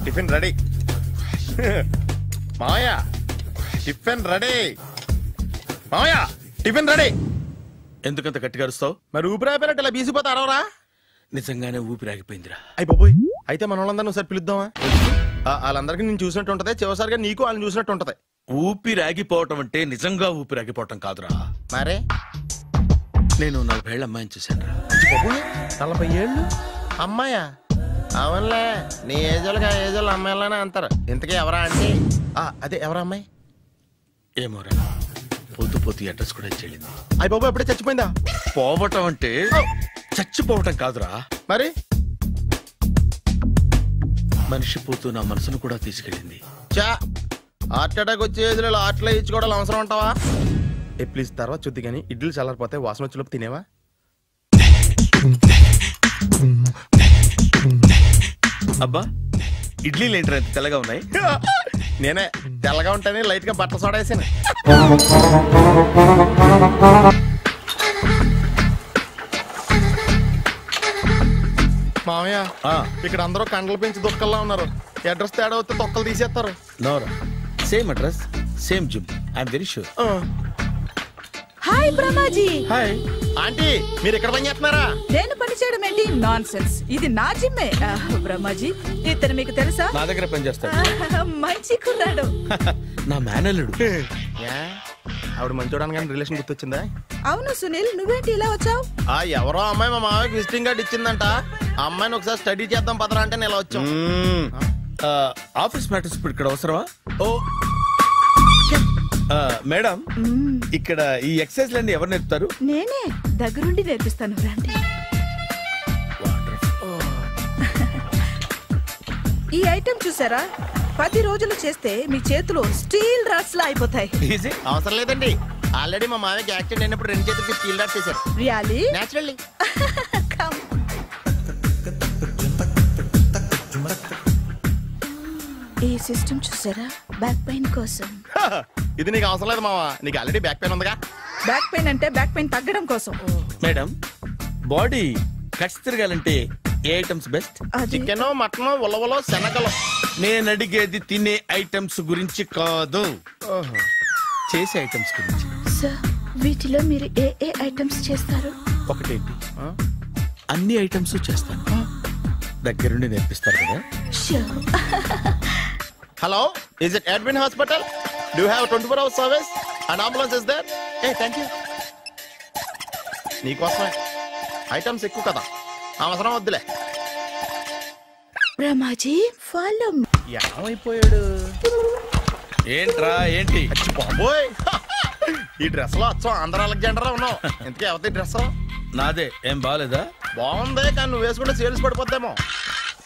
Tiffin ready. మావయ్య tiffin ready. మావయ్య tiffin ready. ఎందుకంత గట్టిగా అరుస్తావు? మరి ఊపిరి అయిపోయినట్టు ఇలా బీసిపోతే అరవరా? నిజంగానే ఊపిరాగిపోయిందిరా. అయ్యి బాబోయ్, అయితే మన వాళ్ళందరినీ ఒకసారి పిలుద్దామా? వాళ్ళందరికీ నేను చూసినట్టు ఉంటది, చివరిసారిగా నీకు వాళ్ళని చూసినట్టు ఉంటది. ఊపిరాగిపోవటం అంటే నిజంగా ఊపిరాగిపోవటం కాదురా. మరే నేను 40 ఏళ్ళ అమ్మాయిని చూశాను రా. 40 ఏళ్ళు అమ్మాయా? అవునులే, నీ ఏజోళ్ళకి ఆ ఏజోళ్ళు అమ్మాయిలానే అంటారు. ఇంతకీ ఎవరా అంటే? అదే ఎవరా అమ్మాయి? ఏమోరా, పొద్దు పొద్దు అడ్రస్ కూడా చెల్లింది. అయ్యి బాబు ఎప్పుడే చచ్చిపోయిందా? పోవటం అంటే చచ్చిపోవటం కాదురా, మరి మనిషి పోతూ నా మనసును కూడా తీసుకెళ్ళింది. చా, హార్ట్ అటాక్ వచ్చే ఏజ్లో హార్ట్లో ఇచ్చుకోవడం అవసరం ఉంటావా? ప్లీజ్ తర్వాత చూద్ది కానీ ఇడ్లీ చల్లారిపోతే వాసన వచ్చేలోపు తినేవా? అబ్బా, ఇడ్లీలు ఏంట్రా ఎంత తెల్లగా ఉన్నాయి? నేనే తెల్లగా ఉంటానే లైట్ గా బట్టలు సోడా వేసాను. మామయ్య, ఇక్కడ అందరూ కండలు పెంచి దుక్కల్లా ఉన్నారు. అడ్రస్ తేడా వస్తే తొక్కలు తీసేస్తారు. నోరా, same address same gym, I'm very sure. Hi Brahmaji. Hi aunty, మీరు ఇక్కడ పని చేస్తున్నారా? నేను పని చేయడం ఏంటి? నాన్ సెన్స్, ఇది నా జిమ్మే. బ్రహ్మాజీ, ఇతను మీకు తెలుసా? నా దగ్గర పని చేస్తాడు. మంచి కుర్రాడు. నా మేనల్లుడు. ఆవిడ మంచి చూడడానికి రిలేషన్ గుర్తొచ్చిందా? అవును సునీల్, నువ్వేంటి ఇలా వచ్చావు? ఎవరో అమ్మాయి మా మామయ్యకి విజిటింగ్ కార్డు ఇచ్చిందంట. ఆ అమ్మాయిని ఒకసారి స్టడీ చేద్దాం పదరా అంటే నేను ఇలా వచ్చాం. ఆఫీస్ మ్యాటర్స్ ఇప్పుడు ఇక్కడ అవసరమా? ఓ మేడం, ఇక్కడ ఈ ఎక్సర్సైజ్ లన్నీ ఎవరు నేర్పుతారు? నేనే దగ్గరుండి నేర్పిస్తాను, రండి. ఈ ఐటెం చూసారా? 10 రోజులు చేస్తే మీ చేతులు స్టీల్ రాట్స్ లా అయిపోతాయి. అవసరం లేదండి, ఆల్రెడీ మా మామయ్యకి యాక్సిడెంట్ అయినప్పుడు 2 చేతులకి స్టీల్ రాట్స్ చేశారు. రియల్లీ? నేచురల్లీ. ఈ సిస్టమ్ చూసారా? బ్యాక్ పెయిన్ కోసం. ఇది నీకు అవసరం లేదు మావా, నీకు ఆల్రెడీ బ్యాక్ పెయిన్ ఉందిగా. బ్యాక్ పెయిన్ అంటే బ్యాక్ పెయిన్ తగ్గడం కోసం. మేడం, బాడీ కట్స్ తిరగాలంటే ఏ ఐటమ్స్ బెస్ట్? చికెన్, మటన్, ఉలవలో, శనగలు. నేను అడిగేది తినే ఐటమ్స్ గురించి కాదు, చేసే ఐటమ్స్ గురించి. సార్, వీటిలో మీరు ఏ ఏ ఐటమ్స్ చేస్తారు? ఒకటేంటి, అన్ని ఐటమ్స్ చేస్తాను. దగ్గరుండి నేర్పిస్తారు కదా? Hello, is it admin hospital? Do have 24 hours service? And ambulance is there? Thank you. నీకోసమే ఐటమ్స్ ఎక్కువ కదా, అవసరం వద్దులే. రమాజీ, ఫాలో. ఏమైపోయాడు? ఏంట్రా ఏంటి? బాబోయ్, ఈ డ్రెస్ లో వచ్చాం ఆంధ్ర అలెగ్జాండర్ ఉన్నావు. ఇంతకీ ఎవరి డ్రెస్? నాదే. ఏం బాగాలేదా? బాగుంది, కానీ నువ్వు వేసుకుంటే సేల్స్ పడిపోద్దేమో.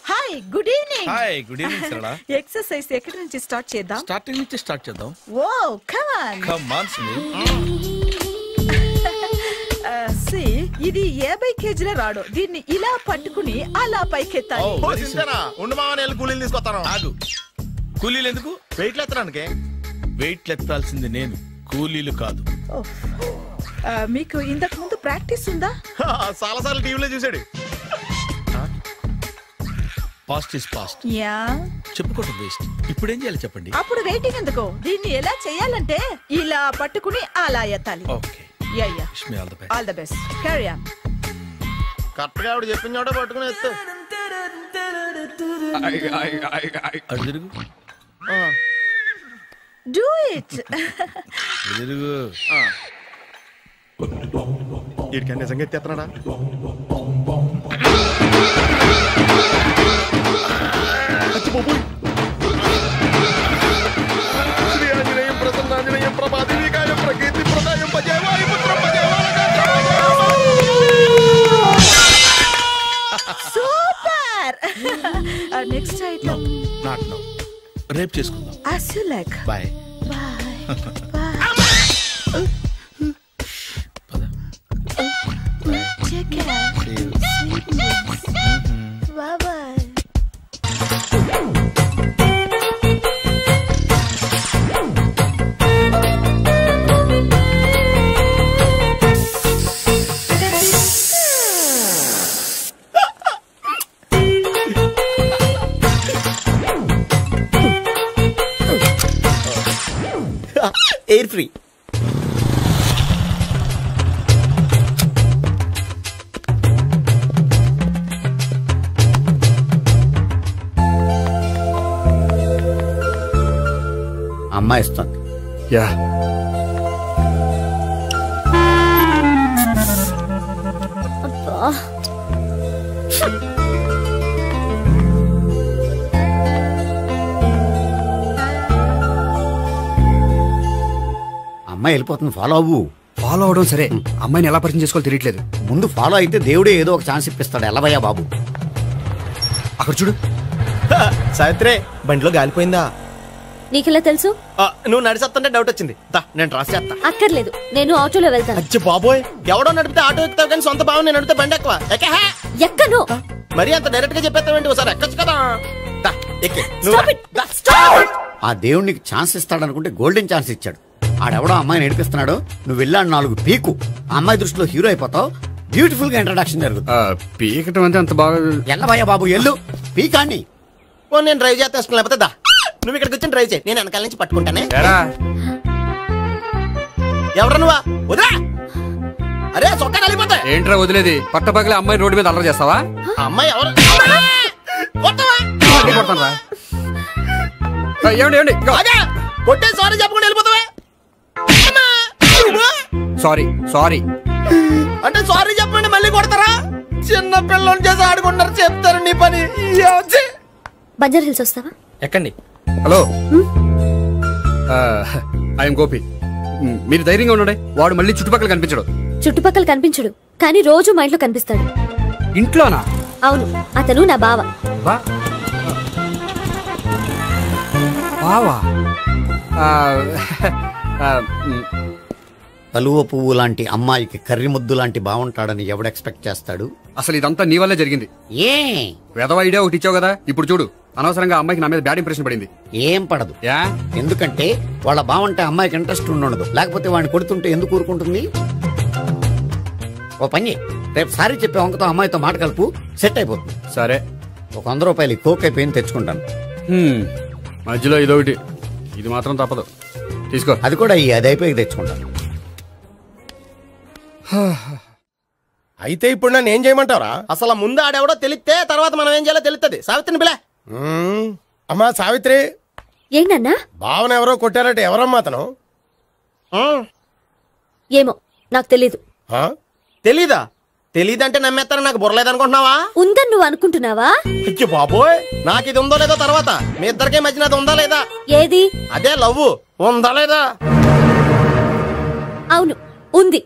Hi, good evening. Hi, good evening Sarala. Exercise ఎక్కడి నుంచి స్టార్ట్ చేద్దాం? స్టార్టింగ్ నుంచి స్టార్ట్ చేద్దాం. Oh come on. Come on Sunil. ఇది 50 kg రాడు. దీన్ని ఇలా పట్టుకుని అలా పైకెత్తాలి. ఉండు మామ, నేను కూలీలు తీసుకొస్తాను. ఆగు, కూలీలు ఎందుకు? వెయిట్లు ఎత్తడానికి. వెయిట్లు ఎత్తాల్సింది నేను, కూలీలు కాదు. మీకు ఇంతకు ముందు ప్రాక్టీస్ ఉందా? చాలా సార్లు టీవీలో చూసాడు. Past is past. యా, చెప్పుకోవటం వేస్ట్. ఇప్పుడు ఏం చేయాలి చెప్పండి? అప్పుడు వెయిటింగ్ ఎందుకు? దీన్ని ఎలా చేయాలంటే ఇలా పట్టుకుని అలా ఎత్తాలి. Okay, ya ya. Wish me all the best. All the best. Carry on. Correct గా ఆవిడ చెప్పిన చోట పట్టుకుని ఎత్తు. అటు తిరుగు. Do it. తిరుగు. వీడికి నిజంగా ఎత్తేస్తున్నాడా? శ్రీ ఆంజనేయం ప్రసన్నాంజనేయం ప్రభాదేవికాయం ప్రకీర్తి ప్రదాయం భజేవాయి పుత్రం super. Next item. Not now, రేపు చేసుకుందాం. As you like. Bye. Bye. Bye. పద. Take care. See you. Sweet dreams. Bye bye. Air free. అమ్మాయి ఇస్తుంది. యా అమ్మాయి వెళ్ళిపోతుంది, ఫాలో అవ్వు. ఫాలో అవడం సరే, అమ్మాయిని ఎలా పరిచయం చేసుకోవాలో తెలియట్లేదు. ముందు ఫాలో అయితే దేవుడే ఏదో ఒక ఛాన్స్ ఇప్పిస్తాడు. ఎలవయ్యా బాబు. అక్కడ చూడు. సావిత్రి, బండిలో గాలిపోయిందా? నీకెలా తెలుసు? నువ్వు నడిచేస్తుంటే డౌట్ వచ్చింది. నేను రాసి చేస్తా. అక్కర్లేదు, నేను ఆటోలో వెళ్తాను. అచ్చి బాబోయ్, ఎవడో నడిపితే ఆటో ఎక్కుతావు కానీ సొంత భావం నేను నడిపితే బండి ఎక్కువ. ఎక్కను. మరి అంత డైరెక్ట్ గా చెప్పేస్తావేంటి? ఒకసారి ఎక్కొచ్చు కదా. ఆ దేవుడు నీకు ఛాన్స్ ఇస్తాడనుకుంటే గోల్డెన్ ఛాన్స్ ఇచ్చాడు. ఆడెవడో అమ్మాయిని నడిపిస్తున్నాడు, నువ్వు వెళ్ళాడు 4 పీకు. ఆ అమ్మాయి దృష్టిలో హీరో అయిపోతావు. బ్యూటిఫుల్ గా ఇంట్రడక్షన్ జరుగుతుంది. పీకటం అంటే అంత బాగా. ఎల్లవయ్యా బాబు, ఎల్లు పీకాన్ని. నేను డ్రైవ్ చేస్తాను, లేకపోతే దా నువ్వు ఇక్కడికి వచ్చి డ్రైవ్ చేయి, నేను వెనకాల నుంచి పట్టుకుంటానే. ఎవరు నువ్వా? వదిలా. అరే చొక్కా కలిగిపోతా. ఏంట్రా వదిలేది? పట్టపగలే అమ్మాయి రోడ్డు మీద అల్లరి చేస్తావా? అమ్మాయి ఎవరు? కొట్టే సారీ చెప్పకుండా వెళ్ళిపోతావా? సారీ సారీ అంటే సారీ చెప్పండి మళ్ళీ కొడతారా? చిన్న పిల్లలు చేసి ఆడుకుంటారు, చెప్తారు నీ పని. బంజారా హిల్స్ వస్తావా? ఎక్కండి. Hello, I'm Gopi. మీరు ధైర్యంగా ఉండండి. వాడు మళ్ళీ చుట్టుపక్కల కనిపించడు. చుట్టుపక్కల కనిపించడు, కానీ రోజు మా ఇంట్లో కనిపిస్తాడు. ఇంట్లోనా? అవును, అతను నా బావ. బావా? కలువ పువ్వు లాంటి అమ్మాయికి కర్రి ముద్దు లాంటి బాగుంటాడని ఎవడు ఎక్స్పెక్ట్ చేస్తాడు? అసలు ఇదంతా నీ వల్లే జరిగింది. ఏ వెధవ ఐడియా ఒకటి ఇచ్చావు కదా, ఇప్పుడు చూడు. అనవసరంగా అమ్మాయికి నా మీద బ్యాడ్ ఇంప్రెషన్ పడింది. ఏం పడదు. ఎందుకంటే వాళ్ళ బాగుంటే అమ్మాయికి ఇంట్రెస్ట్ ఉండదు. లేకపోతే వాడిని కొడుతుంటే ఎందుకు ఊరుకుంటుంది? ఓ పని, రేపు సారీ చెప్పే వంకతో అమ్మాయితో మాట కలుపు, సెట్ అయిపోతుంది. సరే, ఒక 100 రూపాయలు కోక్ అయిపోయింది, తెచ్చుకుంటాను. మధ్యలో ఇదొకటి, ఇది మాత్రం తప్పదు. తీసుకో. అది కూడా అది అయిపోయి తెచ్చుకుంటాను. అయితే ఇప్పుడు నన్ను ఏం చేయమంటావరా? అసలు ముందు ఆడెవడో తెలిస్తే తర్వాత మనం ఏం చేయాలో తెలుస్తుంది. సావిత్రిని పిల్ల. అమ్మా సావిత్రి. ఏంటన్నా? భావన ఎవరో కొట్టారట. ఎవరమ్మా అతను? ఏమో నాకు తెలీదు. తెలీదా? తెలీదంటే నమ్మేస్తారని నాకు బుర్రలేదనుకుంటున్నావా? ఉందని నువ్వు అనుకుంటున్నావా? అయ్యో బాబోయ్, నాకు ఇది ఉందో లేదో తర్వాత. మీ ఇద్దరికే మధ్యన అది ఉందా లేదా? ఏది? అదే లవ్ ఉందా లేదా? అవును, ఉంది.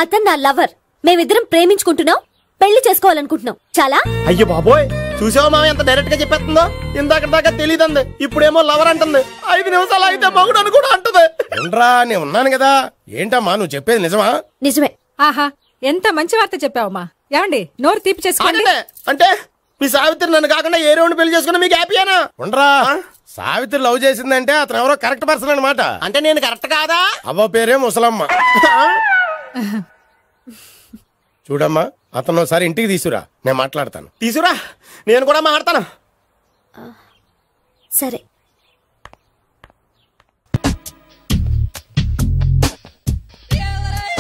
అతను నా లవర్. మేమిద్దరం ప్రేమించుకుంటున్నాం, పెళ్లి చేసుకోవాలనుకుంటున్నాం. చాలా. అయ్యో బాబోయ్, చూసావా మామ ఎంత డైరెక్ట్ గా చెప్పేస్తుందో? ఇందాక దాకా తెలియదండి, ఇప్పుడేమో లవర్ అంటుంది. 5 నిమిషాలు అయితే మగుడు అని కూడా అంటుంది. ఏంట్రా, నేను ఉన్నాను కదా. ఏంటమ్మా నువ్వు చెప్పేది నిజమా? నిజమే. ఆహా, ఎంత మంచి వార్త చెప్పావమ్మా. ఏమండి, నోరు తీపి చేసుకోండి. అంటే మీ సావిత్రి నన్ను కాకుండా ఏ రౌండ్ పెళ్లి చేసుకున్నా మీకు హ్యాపీయేనా? ఉండరా, సావిత్రి లవ్ చేసిందంటే అతను ఎవరో కరెక్ట్ పర్సన్ అనమాట. అంటే నేను కరెక్ట్ కాదా? అవ్వ పేరే ముసలమ్మ. చూడమ్మా, అతను ఒకసారి ఇంటికి తీసుకురా, నేను మాట్లాడతాను. తీసుకురా, నేను కూడా మాట్లాడతాను. సరే.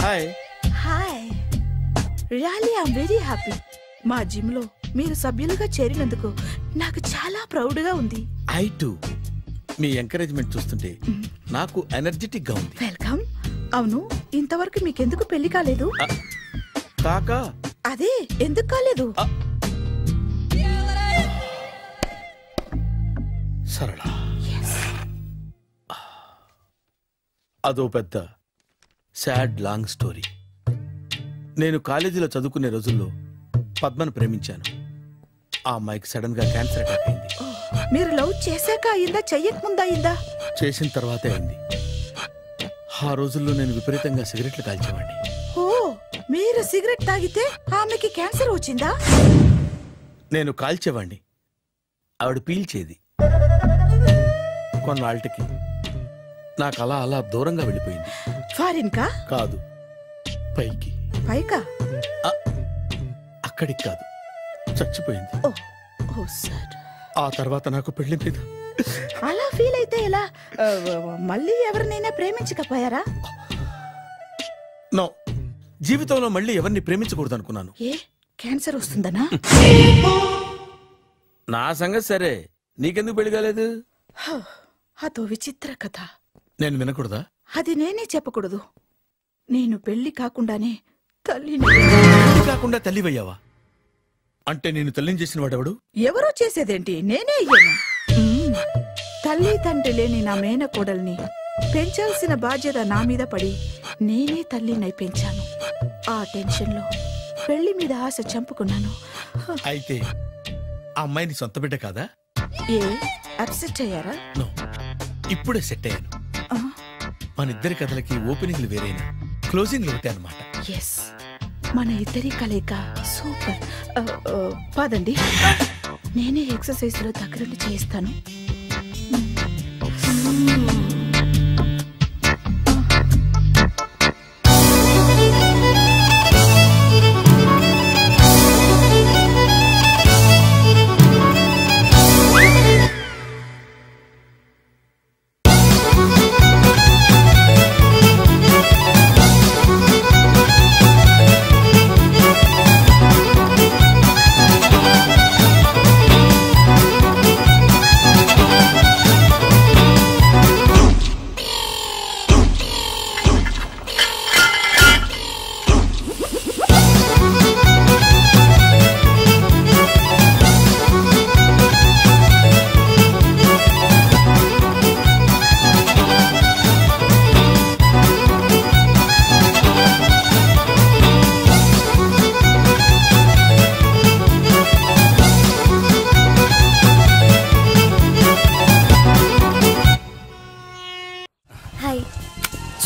Hi. Hi, really I'm very happy. మా జిమ్ లో మీరు సభ్యులుగా చేరినందుకు నాకు చాలా ప్రౌడ్ గా ఉంది. I to. మీ ఎంకరేజ్మెంట్ చూస్తుంటే నాకు ఎనర్జెటిక్ గా ఉంది. వెల్కమ్. అవును, ఇంతవరకు మీకెందుకు పెళ్లి కాలేదు? కాకా అదే ఎందుకు కాలేదు? సరళ, అదో పెద్ద సాడ్ లాంగ్ స్టోరీ. నేను కాలేజీలో చదువుకునే రోజుల్లో పద్మను ప్రేమించాను. ఆ అమ్మాయికి సడన్ గా క్యాన్సర్ అటాక్ అయింది. మీరు లవ్ చేశాక అయిందా, చెయ్యక ముందా అయిందా? చేసిన తర్వాతే అయింది. ఆ రోజుల్లో నేను విపరీతంగా సిగరెట్లు కాల్చేవాడిని. ఓ, మీరు సిగరెట్ తాగితే ఆమెకి క్యాన్సర్ వచ్చిందా? నేను కాల్చేవాడిని, ఆవిడ పీల్చేది. కొన్నాళ్ళకి నాకు అలా అలా దూరంగా వెళ్ళిపోయింది. ఫారిన్ కా? కాదు, పైకి. పైకా? అక్కడికి కాదు, చచ్చిపోయింది. ఓ సార్. ఆ తర్వాత నాకు పెళ్లి మీద అలా ఫీల్ అయితే ఎలా? మళ్ళీ ఎవరినైనా ప్రేమించకపోయారా? నో, జీవితంలో మళ్ళీ ఎవరిని ప్రేమించకూడదు అనుకున్నాను. ఏ క్యాన్సర్ వస్తుందనా? నా సంగతి సరే, నీకెందుకు పెళ్లి కాలేదు? అదో విచిత్ర కథ. నేను వినకూడదా? అది నేనే చెప్పకూడదు. నేను పెళ్లి కాకుండానే తల్లిని. పెళ్లి కాకుండా తల్లివయ్యావా? అంటే నేను తల్లిని చేసిన వాడెవడు? ఎవరో చేసేదేంటి, నేనే అయ్యాను. తల్లి తండ్రి లేని నా మేనకోడల్ని పెంచాల్సిన బాధ్యత నా మీద పడి నేనే తల్లినై పెంచాను. ఆ టెన్షన్లో పెళ్లి మీద ఆశ చంపుకున్నాను. అయితే ఆ అమ్మాయిని సొంత బిడ్డ కాదా? ఏ అప్సెట్ అయ్యారా? నో, ఇప్పుడే సెట్ అయ్యాను. మన ఇద్దరి కథలకి ఓపెనింగ్లు వేరైనా క్లోజింగ్లు ఒకటే అన్నమాట. ఎస్, మన ఇద్దరి కలయిక సూపర్. పదండి, నేనే ఎక్సర్సైజ్ లో దగ్గరుండి చేయిస్తాను.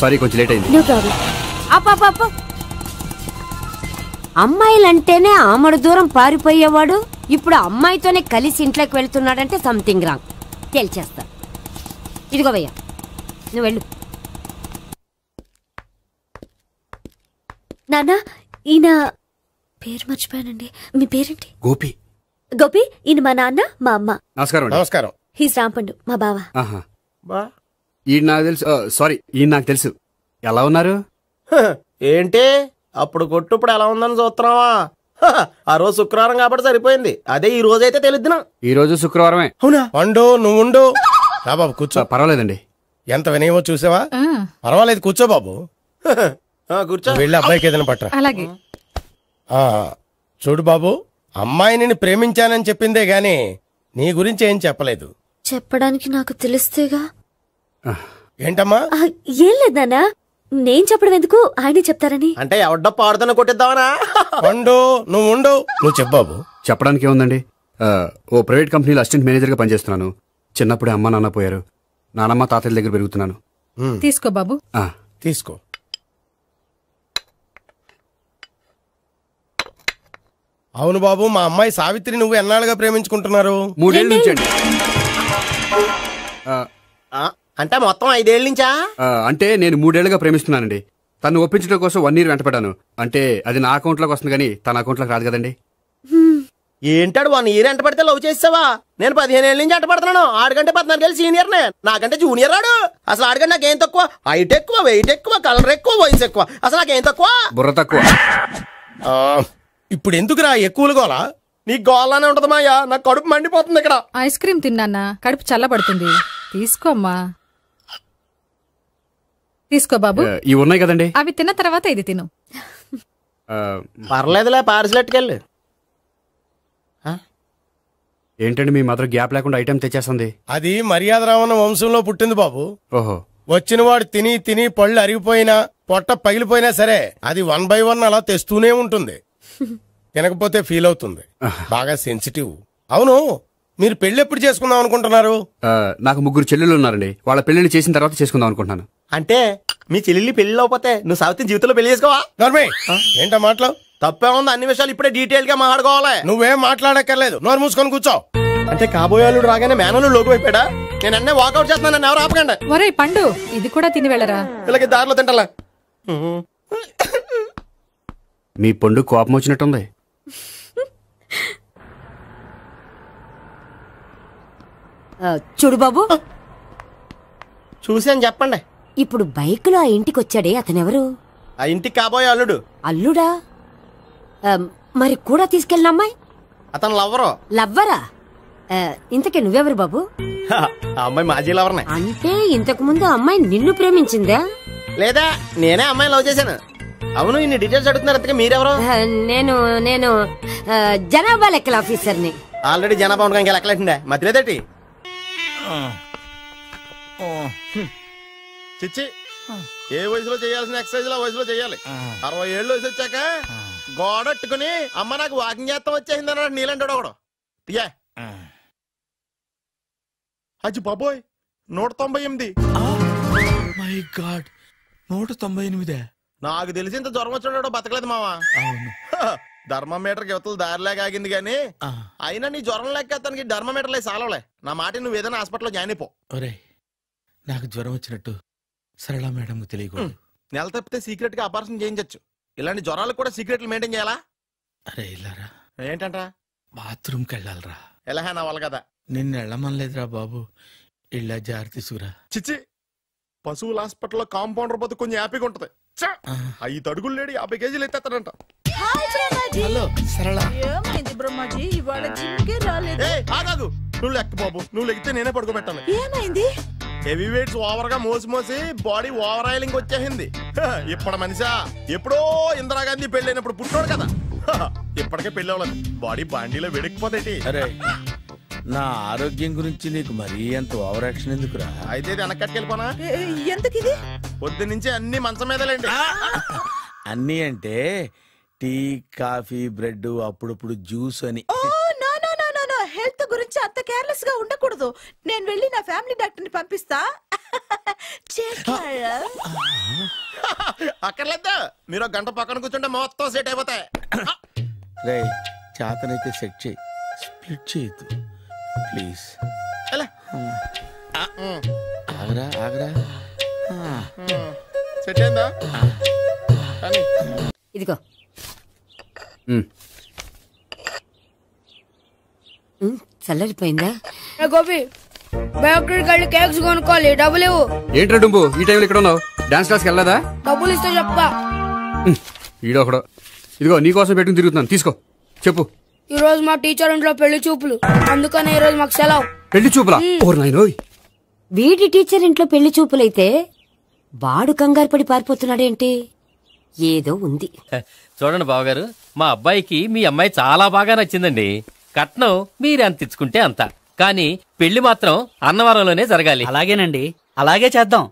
సారీ, కొంచెం లేట్ అయింది. No problem. అప్ప అమ్మాయిలంటేనే ఆమడు దూరం పారిపోయేవాడు ఇప్పుడు అమ్మాయితోనే కలిసి ఇంట్లోకి వెళ్తున్నాడంటే సంథింగ్ రాంగ్. తేల్చేస్తా. ఇదిగో భయ్యా, నువ్వు వెళ్ళు. నాన్న, ఈయన పేరు మర్చిపోయానండి. మీ పేరేంటి? గోపి. గోపి, ఈయన మా నాన్న, మా అమ్మ. నమస్కారం. నమస్కారం. హీస్ రాంపండు, మా బావ. ఈయన నాకు తెలుసు. సారీ, ఈయన నాకు తెలుసు. ఎలా ఉన్నారు? ఏంటి అప్పుడు కొట్టు ఇప్పుడు ఎలా ఉందని చూస్తున్నావా? ఆ రోజు శుక్రవారం కాబట్టి సరిపోయింది. అదే ఈ రోజు అయితే తెలుద్దునా. ఈ రోజు శుక్రవారమే. అవునా? వండు, నువ్వు ఉండు. రా బాబు కూర్చో. పర్వాలేదండి. ఎంత వినయమో చూసావా? పర్వాలేదు, కూర్చో బాబు. కూర్చో. వెళ్ళి అబ్బాయికి ఏదైనా పట్టరా. అలాగే. చూడు బాబు, అమ్మాయిని నేను ప్రేమించానని చెప్పిందే గాని నీ గురించి ఏం చెప్పలేదు. చెప్పడానికి నాకు తెలిస్తేగా. ఏంటమ్మా? ఏం లేదు నాన్న, నేను చెప్పడం ఎందుకు, ఆయనే చెప్తారని. అంటే ఎవడ్డ పాడుతున్న కొట్టిద్దామనా? వండు, నువ్వు ఉండు. నువ్వు చెప్పు బాబు. చెప్పడానికి ఏముందండి, ఓ ప్రైవేట్ కంపెనీలో అసిస్టెంట్ మేనేజర్గా పనిచేస్తున్నాను. చిన్నప్పుడే అమ్మ నాన్న పోయారు. నానమ్మ తాతయ్య దగ్గర పెరుగుతున్నాను. తీసుకో బాబు. తీసుకో. అవును బాబు, మా అమ్మాయి సావిత్రి నువ్వు ఎన్నాళ్ళుగా ప్రేమించుకుంటున్నారు? 3 ఏళ్ళ నుంచి అండి. అంటే మొత్తం 5 ఏళ్ళ నుంచా? అంటే నేను 3 ఏళ్ళుగా ప్రేమిస్తున్నానండి. తను ఒప్పించడం కోసం 1 year వెంటపడ్డాను. అంటే అది నా అకౌంట్లోకి వస్తుంది కానీ తన అకౌంట్లోకి రాదు కదండి. ఏంటాడు 1 year ఎంట పడితే లవ్ చేసావా? నేను 15 ఏళ్ళ నుంచి ఎంట పడుతున్నాను. ఆడికంటే 14 ఏళ్ళు సీనియర్ నే, నాకంటే జూనియర్ ఆడు. అసలు ఆడికంటే నాకేం తక్కువ? హైట్ ఎక్కువ, వెయిట్ ఎక్కువ, కలర్ ఎక్కువ, వయసు ఎక్కువ. అసలు నాకేం తక్కువ? బుర్ర తక్కువ. ఇప్పుడు ఎందుకురా ఎక్కువలు గోలా? నీకు గోలానే ఉంటది మాయా. నాకు కడుపు మండిపోతుంది ఇక్కడ. ఐస్ క్రీమ్ తిన్నానా, కడుపు చల్లబడుతుంది. తీసుకోమ్మా. తీసుకో బాబు. ఇవి ఉన్నాయి కదండి, అవి తిన్న తర్వాత ఇది తిను. పర్లేదులే, పార్సిలెట్కెళ్ళి. ఏంటండి మీ మాత్రం గ్యాప్ లేకుండా ఐటెం తెచ్చేస్తుంది? అది మర్యాద రావణ వంశంలో పుట్టింది బాబు. ఓహో. వచ్చినవాడు తిని తిని పళ్ళు అరిగిపోయినా పొట్ట పగిలిపోయినా సరే అది 1 by 1 అలా తెస్తూనే ఉంటుంది. తినకపోతే ఫీల్ అవుతుంది. బాగా సెన్సిటివ్. అవును, మీరు పెళ్లి ఎప్పుడు చేసుకుందాం అనుకుంటున్నారు? నాకు 3 చెల్లెళ్ళు ఉన్నారండి. వాళ్ళ పెళ్లిని చేసిన తర్వాత చేసుకుందాం అనుకుంటున్నాను. అంటే మీ చెల్లెల్ని పెళ్లి అవ్వకపోతే నువ్వు సావిత్రి జీవితంలో పెళ్లి చేసుకోవా? ఏంటో మాటలు తప్పే ఉంది. అన్ని విషయాలు ఇప్పుడే డీటెయిల్ గా మాట్లాడుకోవాలి. నువ్వేం మాట్లాడక్కర్లేదు, నోరు మూసుకొని కూర్చో. అంటే కాబోయేవాళ్ళు రాగానే మేనలు లోకి అయిపోయాడా? నేను అన్నీ వాకౌట్ చేస్తున్నాను, నన్ను ఎవరు ఆపకండి. ఒరే పండు, ఇది కూడా తిని వెళ్ళరా. ఇలాగే దారిలో తింటలా. మీ పండు కోపం వచ్చినట్టుంది. చూడు బాబు, చూసి అని చెప్పండి. ఇప్పుడు బైక్లో ఆ ఇంటికి వచ్చాడే అతనెవరు? ఆ ఇంటికి కాబోయే అల్లుడు. అల్లుడా? మరి కూడా తీసుకెళ్ళిన అమ్మాయి? అతను లవ్వరు. లవ్వరా? ఇంతకీ నువ్వెవరు బాబు? ఆ అమ్మాయి మాజీ లవర్నే. అంటే ఇంతకు ముందు అమ్మాయి నిన్ను ప్రేమించిందా? లేదా నేనే అమ్మాయి లవ్ చేశాను. అవును, ఇన్ని డీటెయిల్స్ అడుగుతున్నారు. అంతగా మీరెవరు? నేను జనాభా లెక్కల ఆఫీసర్ని. ఆల్రెడీ జనాభా ఉండగా ఇంకా లెక్కలేటండే మధ్యలేదటి. చిచ్చి, ఏ వయసులో చేయాల్సిన ఎక్సర్సైజ్ లో వయసులో చేయాలి. 60 ఏళ్ళు వయసు వచ్చాక గోడట్టుకుని అమ్మ నాకు వాకింగ్ చేస్తాం వచ్చేసింది అన్నాడు నీలంటాడు ఒకడు. తీయా అచ్చి బాబోయ్, 198. My God, 198. నాకు తెలిసి ఇంత జ్వరం వచ్చాడు బతకలేదు మావా. అవును, ధర్మమీటర్ యువతలు దారిలాగా ఆగింది గానీ అయినా నీ జ్వరం లెక్క అతనికి ధర్మమీటర్లే సాలవలే. నా మాట నువ్వు ఏదైనా హాస్పిటల్లో జాయిన్ అయిపో. ఒరే, నాకు జ్వరం వచ్చినట్టు సరళ మేడం తెలియకూడదు. నెల తప్పితే సీక్రెట్ గా ఆపరేషన్ చేయించచ్చు. ఇలాంటి జ్వరాలకు కూడా సీక్రెట్లు మెయింటైన్ చేయాలా? అరే ఇల్లారా, ఏంటంట? బాత్రూమ్కి వెళ్ళాలరా. ఎలా నా వాళ్ళ కదా. నిన్ను వెళ్ళమనలేదురా బాబు, ఇళ్ళ జారి తీసుకురా. చిచ్చి, పశువుల హాస్పిటల్లో కాంపౌండర్ పోతే కొంచెం హ్యాపీగా ఉంటది. 5 అడుగులు లేడి 50 కేజీలు ఎత్తేస్తాడంట. హలో సరళ. ఏమైంది బ్రహ్మాజీ, ఇవాళ జిమ్కే రాలేదు? ఆగాగు, నువ్వు లెక్క బాబు. నువ్వు లెక్కితే నేనే పడుకోబెట్టాను. ఏమైంది? హెవీ వెయిట్స్ ఓవర్ గా మోసి మోసి బాడీ ఓవర్ ఆయిలింగ్ వచ్చేసింది. ఇప్పుడు మనిషా ఎప్పుడో ఇందిరాగాంధీ పెళ్ళైనప్పుడు పుట్టాడు కదా. ఇప్పటికే పెళ్ళి అవ్వలేదు, బాడీ బాండీలో వెడికిపోతాయి. అరే, నా ఆరోగ్యం గురించి నీకు మరీ అంత ఓవర్ యాక్షన్ ఎందుకురా? అయితే వెనకట్టుకెళ్ళిపోనా? ఎందుకు ఇది? పొద్దు నుంచి అన్ని మంచం మీదలేండి. అన్నీ అంటే టీ, కాఫీ, బ్రెడ్, అప్పుడప్పుడు జ్యూస్ అని. హెల్త్ గురించి అంత కేర్లెస్ గా ఉండకూడదు. నేను వెళ్ళి నా ఫ్యామిలీ డాక్టర్ ని పంపిస్తా. అక్కర్లేదా, మీరు గంట పక్కన కూర్చుంటే మొత్తం సెట్ అయిపోతాయి. రే, చేతనైతే సెట్ చేయి, స్ప్లిట్ చేయొద్దు ప్లీజ్. ఆగరా ఆగరా. సెట్ అయిందా? ఇదిగో. చల్లరిపోయిందా? గోపి, బయోక్రెడిట్ కార్డు కేక్స్ కొనుక్కోవాలి, డబ్బులు ఇవ్వు. ఏంట్రా డుంబు, ఈ టైంలో ఇక్కడ ఉన్నావు? డాన్స్ క్లాస్కి వెళ్ళదా? డబ్బులు ఇస్తే చెప్తా. ఈడొకడు. ఇదిగో నీకోసం పెట్టుకుని తిరుగుతున్నాను, తీసుకో. చెప్పు. ఈ రోజు మా టీచర్ ఇంట్లో పెళ్లి చూపులు, అందుకనే ఈ రోజు మాకు సెలవు. పెళ్లి చూపులా? ఓర్ నాయనోయ్. వీడి టీచర్ ఇంట్లో పెళ్లి చూపులైతే వాడు కంగారు పడి పారిపోతున్నాడేంటి? ఏదో ఉంది. చూడండి బావగారు, మా అబ్బాయికి మీ అమ్మాయి చాలా బాగా నచ్చిందండి. కట్నం మీరు ఎంత ఇచ్చుకుంటే అంత, కానీ పెళ్లి మాత్రం అన్నవరంలోనే జరగాలి. అలాగేనండి, అలాగే చేద్దాం.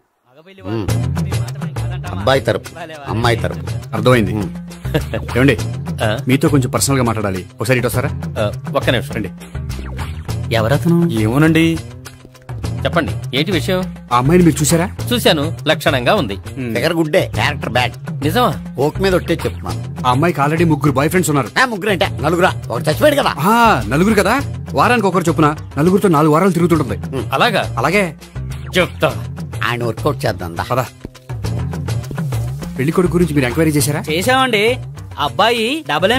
అబ్బాయి తరపు అమ్మాయి తరపు. అర్థమైంది. ఏమండి, మీతో కొంచెం పర్సనల్ గా మాట్లాడాలి. ఒకసారి ఇటు వస్తారా? ఒక్క నిమిషం రండి. ఎవరతను? ఏమోనండి. చెప్పండి, ఏంటి విషయం? ఆ అమ్మాయిని మీరు చూసారా? చూశాను, లక్షణంగా ఉంది. ఫిగర్ గుడ్డే, క్యారెక్టర్ బ్యాడ్. నిజమా? ఓక్ మీద ఒట్టే చెప్తున్నాను. ఆ అమ్మాయికి ఆల్రెడీ 3 బాయ్ ఫ్రెండ్స్ ఉన్నారు. 3 అంటే 4? ఒకటి చచ్చిపోయాడు కదా. 4 కదా, వారానికి ఒకరు చొప్పున 4తో 4 వారాలు తిరుగుతుంటుంది. అలాగా? అలాగే చెప్తా. ఆయన వర్కౌట్ చేద్దాం పదా. పెళ్లి కొడుకు గురించి మీరు ఎంక్వైరీ చేశారా? చేశామండి. అబ్బాయి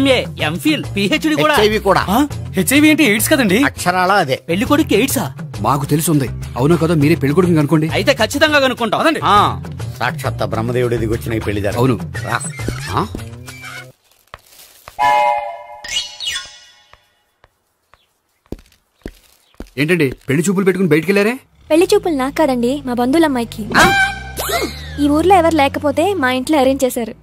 MA, MPhil, PhD కూడా. హెచ్ఐవి కూడా. హెచ్ఐవి అంటే ఎయిడ్స్ కదండి? అక్షరాల అదే. పెళ్లి కొడుకు ఎయిడ్సా? మాకు తెలుసుంది. అవునో కదా, మీరే పెళ్లి కొడుకుని అనుకోండి. అయితే ఖచ్చితంగా కనుక్కుంటాం. సాక్షాత్ బ్రహ్మదేవుడు దిగి వచ్చిన పెళ్లి జరగదు. అవును. ఏంటండి పెళ్లి చూపులు పెట్టుకుని బయటికి వెళ్ళారే? పెళ్లి చూపులు నాకు కాదండి, మా బంధువుల అమ్మాయికి. ఈ ఊర్లో ఎవరు లేకపోతే మా ఇంట్లో అరేంజ్ చేశారు.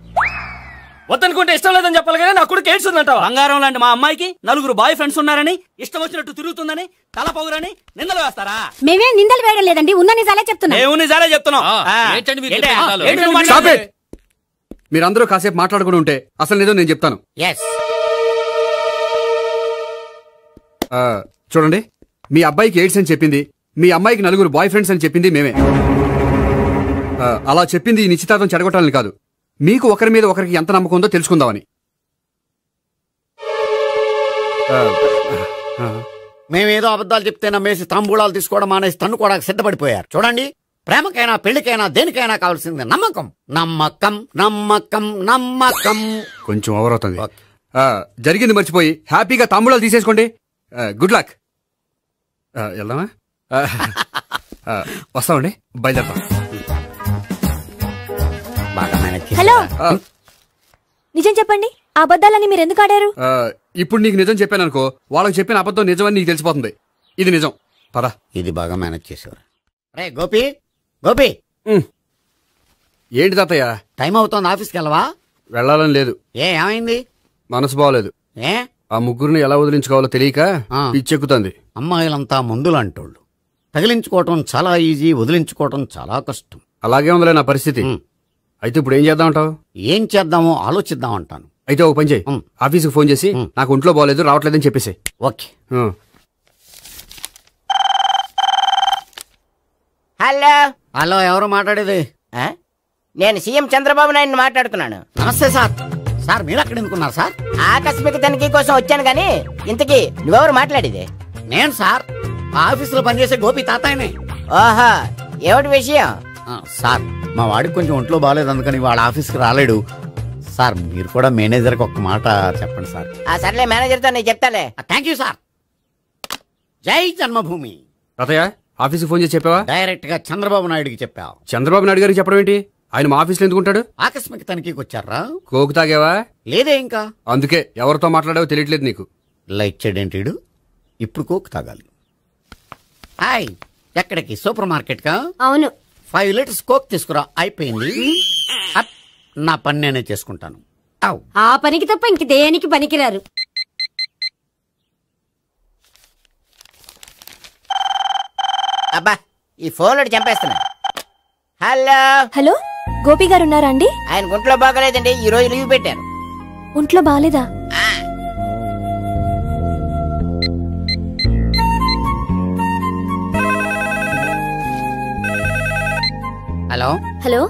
వద్దనుకుంటే ఇష్టం లేదని చెప్పాలి కానీ నా కూడా కేడ్స్ ఉందంట. బంగారం లాంటి మా అమ్మాయికి 4 బాయ్ ఫ్రెండ్స్ ఉన్నారని, ఇష్టం వచ్చినట్టు తిరుగుతుందని, తల పౌరని నిందలు వేస్తారా? మేమే నిందలు వేయడం లేదండి, ఉన్న నిజాలే చెప్తున్నాం. నిజాలే చెప్తున్నాం. మీరందరూ కాసేపు మాట్లాడుకుని ఉంటే అసలు ఏదో నేను చెప్తాను. చూడండి, మీ అబ్బాయికి ఎయిడ్స్ అని చెప్పింది, మీ అమ్మాయికి 4 బాయ్ ఫ్రెండ్స్ అని చెప్పింది మేమే. అలా చెప్పింది ఈ నిశ్చితార్థం చెడగొట్టాలని కాదు, మీకు ఒకరి మీద ఒకరికి ఎంత నమ్మకం ఉందో తెలుసుకుందామని. మేమేదో అబద్ధాలు చెప్తే నమ్మేసి తాంబూలాలు తీసుకోవడం మానేసి తన్నుకోవడానికి సిద్ధపడిపోయారు. చూడండి, ప్రేమకైనా పెళ్లికైనా దేనికైనా కావాల్సింది నమ్మకం. నమ్మకం నమ్మకం నమ్మకం. కొంచెం ఓవర్ అవుతుంది. జరిగింది మర్చిపోయి హ్యాపీగా తాంబూలాలు తీసేసుకోండి. Good luck. వెళ్దామా? వస్తామండి, బయలుదేరతాం. హలో, నిజం చెప్పండి, ఆ అబద్ధాలని మీరు ఎందుకు ఆడారు? ఇప్పుడు నీకు నిజం చెప్పాను అనుకో, వాళ్ళకి చెప్పిన అబద్ధం నిజమని నీకు తెలిసిపోతుంది. ఇది నిజం, పద. ఇది బాగా మేనేజ్ చేసేవారు. రే గోపి, గోపి. ఏంటి తాతయ్య? టైం అవుతోంది, ఆఫీస్కి వెళ్ళవా? వెళ్ళాలని లేదు. ఏమైంది? మనసు బాగోలేదు. ఆ ముగ్గురిని ఎలా వదిలించుకోవాలో తెలియక పిచ్చెక్కుతుంది. అమ్మాయిలంతా మందులాంటోళ్ళు. తగిలించుకోవటం చాలా ఈజీ, వదిలించుకోవటం చాలా కష్టం. అలాగే ఉందిలే నా పరిస్థితి. అయితే ఇప్పుడు ఏం చేద్దామంటావు? ఏం చేద్దామో ఆలోచిద్దాం అంటాను. అయితే ఒక పని చేయి, ఆఫీస్కి ఫోన్ చేసి నాకు ఒంట్లో బాగోలేదు రావట్లేదని చెప్పేసి. ఓకే. హలో. హలో, ఎవరు మాట్లాడేది? నేను సీఎం చంద్రబాబు నాయుడు మాట్లాడుతున్నాను. నమస్తే సార్. సార్ మీరు అక్కడ ఎందుకున్నారు సార్? ఆకస్మిక తనిఖీ కోసం వచ్చాను గానీ ఇంతకీ నువ్వెవరు మాట్లాడేది? నేను సార్, ఆఫీసులో పనిచేసే గోపి తాతాయనే. ఓహో, ఏమిటి విషయం? సార్, మా వాడికి కొంచెం ఒంట్లో బాగాలేదు, అందుకని వాళ్ళ ఆఫీస్కి రాలేడు. సార్ మీరు కూడా మేనేజర్కి ఒక మాట చెప్పండి సార్. సర్లే, మేనేజర్తో నేను చెప్తాలే. Thank you sir. జై జన్మభూమి. తాతయ్య, ఆఫీస్కి ఫోన్ చేసి చెప్పావా? డైరెక్ట్ గా చంద్రబాబు నాయుడుకి చెప్పావు. చంద్రబాబు నాయుడు గారికి చెప్పడం ఏంటి? ఆయన మా ఆఫీస్లో ఎందుకుంటాడు? ఆకస్మిక తనిఖీకి వచ్చారా? కోకు తాగావా? లేదే ఇంకా. అందుకే ఎవరితో మాట్లాడావో తెలియట్లేదు నీకు. లైట్ చేయడేంటిడు? ఇప్పుడు కోక్ తాగాలి. హాయ్, ఎక్కడికి? సూపర్ మార్కెట్ కా? అవును. 5 లీటర్స్ కోక్ తీసుకురా. అయిపోయింది. నా పని నేనే చేసుకుంటాను. ఆ పనికి తప్ప ఇంక దేనికి పనికిరారు. అబ్బా, ఈ ఫోన్ చంపేస్తున్నా. హలో. హలో, గోపి గారు ఉన్నారా అండి? ఆయన ఒంట్లో బాగలేదండి, ఈ రోజు లీవ్ పెట్టారు. ఒంట్లో బాగాలేదా? హలో. హలో,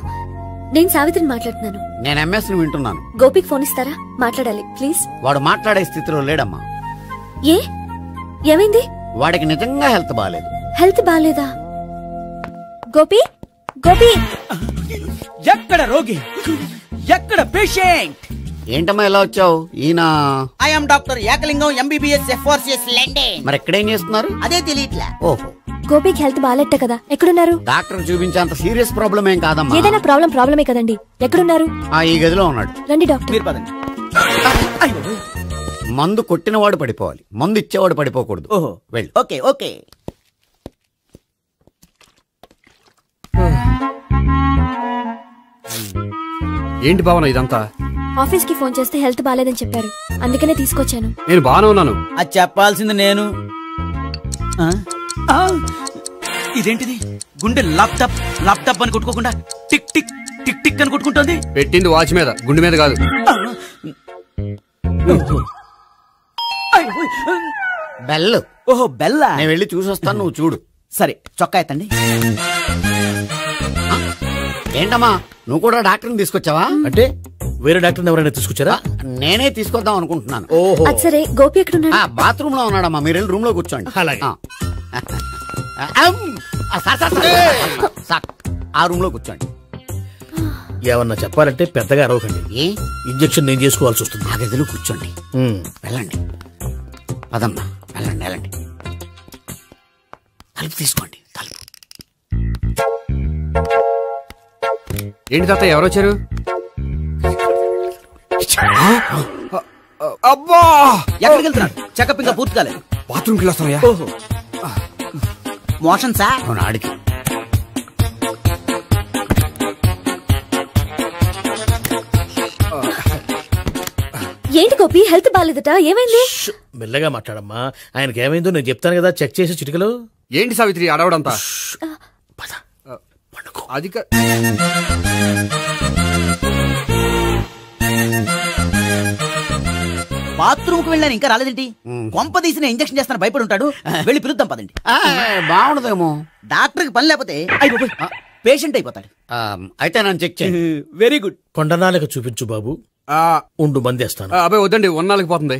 నేను సావిత్రిని మాట్లాడుతున్నాను. నేను ఎంఎస్ని వింటున్నాను. గోపికి ఫోన్ ఇస్తారా? మాట్లాడాలి ప్లీజ్. వాడు మాట్లాడే స్థితిలో లేడమ్మా. ఏ, ఏమైంది? వాడికి నిజంగా హెల్త్ బాగాలేదు. హెల్త్ బాగాలేదా? గోపి, గోపి. ఎక్కడ రోగి, ఎక్కడ పేషెంట్? ఏంటమ్మా ఇలా వచ్చావు? ఈయన I'm doctor Ekalingam, MBBS, FRCS London. మరి ఎక్కడేం చేస్తున్నారు? అదే తెలియట్లే. ఓహో, గోపికి హెల్త్ బాగాలెట్ట కదా, ఎక్కడున్నారు? డాక్టర్ చూపించేంత సీరియస్ ప్రాబ్లం ఏం కాదమ్మా. ఏదైనా ప్రాబ్లమే కదండి. ఎక్కడున్నారు? ఈ గదిలో ఉన్నాడు. రండి డాక్టర్. మీరు పదండి. మందు కొట్టినవాడు పడిపోవాలి, మందు ఇచ్చేవాడు పడిపోకూడదు. ఓహో, వెళ్ళి. Okay okay. ఏంటి భావన ఇదంతా? ఆఫీస్ కి ఫోన్ చేస్తే హెల్త్ బాగాలేదని చెప్పారు, అందుకనే తీసుకొచ్చాను. నేను బాగానే ఉన్నాను. అది చెప్పాల్సింది నేను. ఇదేంటిది? గుండె లాప్టాప్ లాప్టాప్ అని కొట్టుకోకుండా టిక్ టిక్ టిక్ టిక్ అని కొట్టుకుంటుంది. పెట్టింది వాచ్ మీద, గుండె మీద కాదు. బెల్. ఓహో, బెల్లా. నేను వెళ్ళి చూసొస్తాను, నువ్వు చూడు. సరే, చొక్కా ఎత్తండి. ఏంటమ్మా, నువ్వు కూడా డాక్టర్ని తీసుకొచ్చావా? అంటే వేరే డాక్టర్ ఎవరైనా తీసుకొచ్చారా? నేనే తీసుకొద్దాం అనుకుంటున్నాను. ఓహో, సరే. గోపి ఎక్కడున్నాడు? బాత్రూమ్ లో ఉన్నాడమ్మా, మీరు వెళ్ళి రూమ్ లో కూర్చోండి. అలాగే. సార్, ఆ రూమ్ లో కూర్చోండి. ఏమన్నా చెప్పాలంటే పెద్దగా అరవకండి. ఇంజెక్షన్ నేను చేసుకోవాల్సి వస్తుంది. ఆ గదిలో కూర్చోండి. వెళ్ళండి, పదమ్మా, వెళ్ళండి వెళ్ళండి. తలుపు తీసుకోండి, తలుపు. ఏంటి తాత, ఎవరు వచ్చారు? అబ్బా, ఎక్కడికి వెళ్తున్నాడు? చెకప్ ఇంకా పూర్తి కాలేదు. బాత్రూమ్కి వస్తానయ్యా. ఓహో, మోషన్ సార్. అవును, ఆడికి. ఏంటి గోపి, హెల్త్ బాగాలేదట, ఏమైంది? మెల్లగా మాట్లాడమ్మా, ఆయనకి ఏమైందో నేను చెప్తాను కదా, చెక్ చేసి చిటికలు. ఏంటి సావిత్రి అడవడంతా? అది బాత్రూమ్ కు వెళ్ళాను, ఇంకా రాలేదేంటి? కొంప తీసిన ఇంజక్షన్ చేస్తాను భయపడి ఉంటాడు. వెళ్ళి పిలుద్దాం పదండి. బాగుండదేమో. డాక్టర్ కి పని లేకపోతే పేషెంట్ అయిపోతాడు. అయితే నన్ను చెక్ చేయండి. Very good. కొండనాలకు చూపించు బాబు. ఉండు, మందేస్తాను. అబ్బాయి వద్దండి, ఉన్నాళ్ళకి పోతుంది.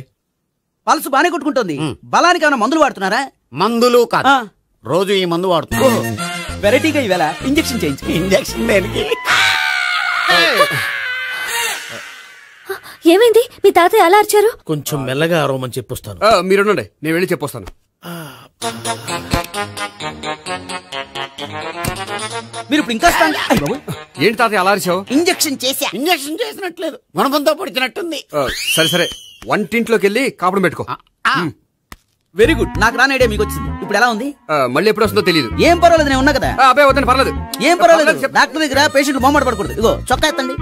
పల్సు బానే కొట్టుకుంటుంది. బలానికి ఏమైనా మందులు వాడుతున్నారా? మందులు కాదు, రోజు ఈ మందు వాడుతున్నా. వెరైటీగా ఈవేళ ఇంజక్షన్ చేయించు. ఇంజక్షన్ దేనికి? ఏమైంది? మీ తాతయ్య అలా అరిచారు? కొంచెం మెల్లగా అరవమని చెప్పొస్తాను. మీరుండండి, నేను వెళ్ళి చెప్పొస్తాను. మీరు ఇప్పుడు ఇంకా ఏంటి తాతయ్య అలా అరిచావు? ఇంజెక్షన్ చేసినట్లేదు, గుణపంతో పొడిచినట్టుంది. సరే సరే, వంటింట్లోకి వెళ్ళి కాపుడు పెట్టుకో. Very good. నాకు రాని ఐడియా మీకు వచ్చింది. ఇప్పుడు ఎలా ఉంది? మళ్ళీ ఎప్పుడు వస్తుందో తెలియదు. ఏం పర్వాలేదు, నేను ఉన్నా కదా. అబ్బాయి వద్దని పర్లేదు. ఏం పర్వాలేదు. డాక్టర్ దగ్గర పేషెంట్ మొహమాట పడకూడదు. ఇగో చొక్కా ఎత్తండి.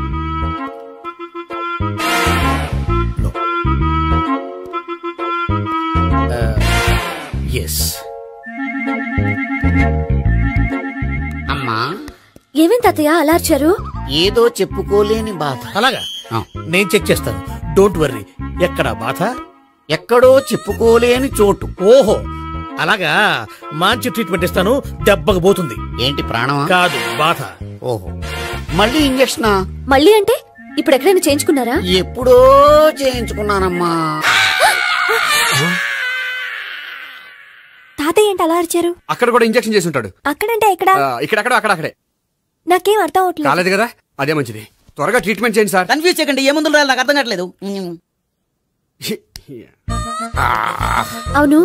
అమ్మా, ఏమేం తాతయ్య అలా అరిచారు? ఏదో చెప్పుకోలేని బాధ. అలాగా, నేను చెక్ చేస్తాను. Don't worry. ఎక్కడ బాధ? ఎక్కడో చెప్పుకోలేని చోటు. ఓహో, అలాగా. మంచి ట్రీట్మెంట్ ఇస్తాను, దెబ్బకు పోతుంది. ఏంటి, ప్రాణమా? కాదు, బాధ. ఓహో, మళ్ళీ ఇంజక్షనా? మళ్ళీ అంటే ఇప్పుడు ఎక్కడైనా చేయించుకున్నారా? ఎప్పుడో చేయించుకున్నానమ్మా. తాతయ్య ఏంటి అలా అరిచారు? అక్కడ కూడా ఇంజక్షన్ చేసి ఉంటాడు. అక్కడంటే ఎక్కడ? ఇక్కడక్కడ అక్కడే. నాకేం అర్థం అవట్లేదు. కాలేదు కదా, అదే మంచిది. త్వరగా ట్రీట్మెంట్ చేయండి సార్. కన్ఫ్యూజ్ చేయకండి. ఏ మందులు రాయాలి నాకు అర్థం కావట్లేదు. అవును,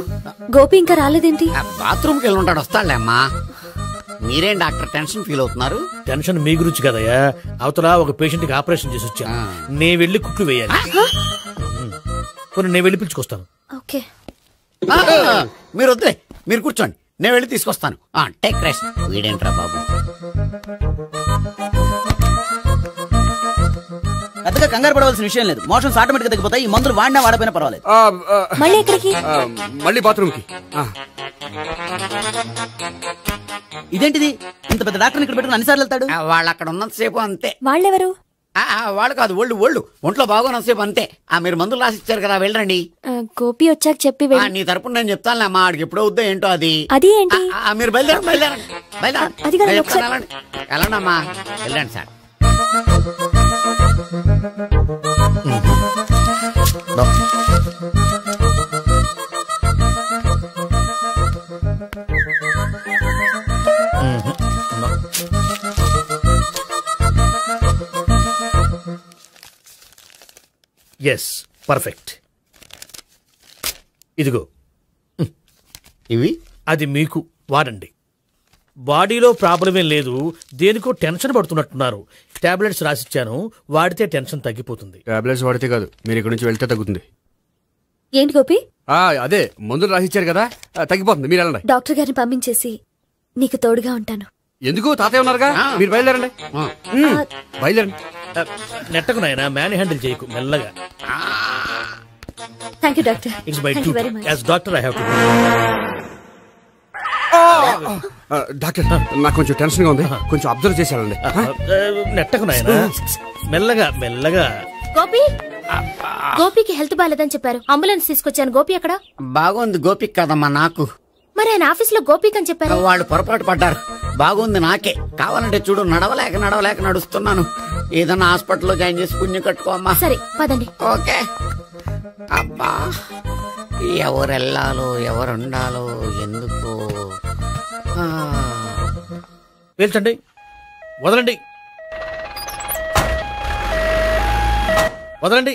గోపి ఇంకా రాలేదేంటి? బాత్రూమ్కి వెళ్ళి ఉంటాడు, వస్తాడులే అమ్మా. మీరేం డాక్టర్ టెన్షన్ ఫీల్ అవుతున్నారు? టెన్షన్ మీ గురించి కదయ్యా. అవతల ఒక పేషెంట్ కి ఆపరేషన్ చేసి వచ్చా, నే వెళ్ళి కుట్లు వేయాలి. నేను వెళ్ళి పిలుచుకొస్తాను. ఓకే, మీరు వద్దులే, మీరు కూర్చోండి, నేను వెళ్ళి తీసుకొస్తాను. Take rest. వీడేంట్రా బాబు, పెద్దగా కంగారు పడవలసిన విషయం లేదు. మోషన్స్ ఆటోమేటిక్ గా తగ్గిపోతాయి. ఈ మందులు వాడినా వాడపోయినా పర్వాలేదు. మళ్ళీ ఎక్కడికి? మళ్ళీ బాత్రూమ్ కి. ఇదేంటిది, ఇంత పెద్ద డాక్టర్ ఇక్కడ పెట్టుకుని అన్నిసార్లు వెళ్తాడు? వాళ్ళు అక్కడ ఉన్నంతసేపు అంతే. వాళ్ళెవరు? వాళ్ళు కాదు, ఒళ్ళు ఒంట్లో బాగోనంతసేపు అంతే. మీరు మందులు రాసి ఇచ్చారు కదా, వెళ్ళండి. గోపి వచ్చాక చెప్పి నీ తరపున నేను చెప్తానులే అమ్మా. ఆడికి ఎప్పుడో వద్దో ఏంటో అది. అది ఏంటి? మీరు బయలుదేరండి. వెళ్ళండి అమ్మా, వెళ్ళండి సార్. Yes, perfect. ఇదిగో ఇవి, అది మీకు వాడండి. బాడీలో ప్రాబ్లం ఏం లేదు, దేనికో టెన్షన్ పడుతున్నట్టున్నారు. టాబ్లెట్స్ రాసిచ్చాను, వాడితే టెన్షన్ తగ్గిపోతుంది. టాబ్లెట్స్ వాడితే కాదు, మీరు ఇక్కడ నుంచి వెళ్తే తగ్గుతుంది. ఏంటి గోపి? అదే మందులు రాసిచ్చారు కదా, తగ్గిపోతుంది. మీరు వెళ్ళండి. డాక్టర్ గారిని పంపించేసి నీకు తోడుగా ఉంటాను. ఎందుకు, తాతయ్య ఉన్నారుగా, మీరు బయలుదేరండి. బయలుదేరండి. నెట్టకు నాయనా, మ్యాన్ హ్యాండిల్ చేయకు, మెల్లగా. Thank you doctor. It's my duty as doctor. I have to. Doctor, నాకు కొంచెం టెన్షన్ గా ఉంది, కొంచెం అబ్జర్వ్ చేసేయాలండి. నెట్టకు నాయనా, మెల్లగా మెల్లగా. గోపి, గోపికి హెల్త్ బాలేదని చెప్పారు, అంబులెన్స్ తీసుకొచ్చాను. గోపి ఎక్కడ? బాగుంది గోపిక్ కదమ్మా నాకు. మరి ఆయన ఆఫీస్ లో గోపిక్ అని చెప్పారు. వాళ్ళు పొరపాటు పడ్డారు. బాగుంది నాకే. కావాలంటే చూడు, నడవలేక నడుస్తున్నాను. ఏదన్నా హాస్పిటల్లో జాయిన్ చేసి పుణ్యం కట్టుకోమ్మా. సరే పదండి. ఓకే. అబ్బా, ఎవరెళ్ళాలో ఎవరుండాలో ఎందుకు. పేల్చండి, వదలండి, వదలండి.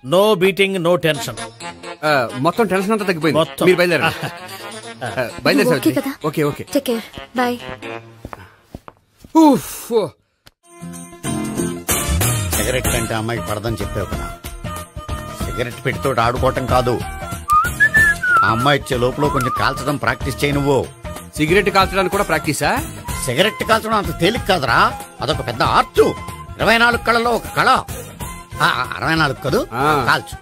No beating, no tension. మొత్తం టెన్షన్ అంతా తగ్గిపోయింది. మీరు బయలుదేరండి. బయలుదేరి. Okay okay, take care, bye. Cigarette కంటే అమ్మాయికి పడదని చెప్పావు కదా. సిగరెట్ పెట్టితో ఆడుకోవటం కాదు, ఆ అమ్మాయి ఇచ్చే లోపల కొంచెం కాల్చడం ప్రాక్టీస్ చేయి. నువ్వు సిగరెట్ కాల్చడానికి కూడా ప్రాక్టీసా? సిగరెట్ కాల్చడం అంత తేలిక కాదురా, అదొక పెద్ద ఆర్ట్. 24 కళలో ఒక కళ. 64 కదూ, కాల్చు.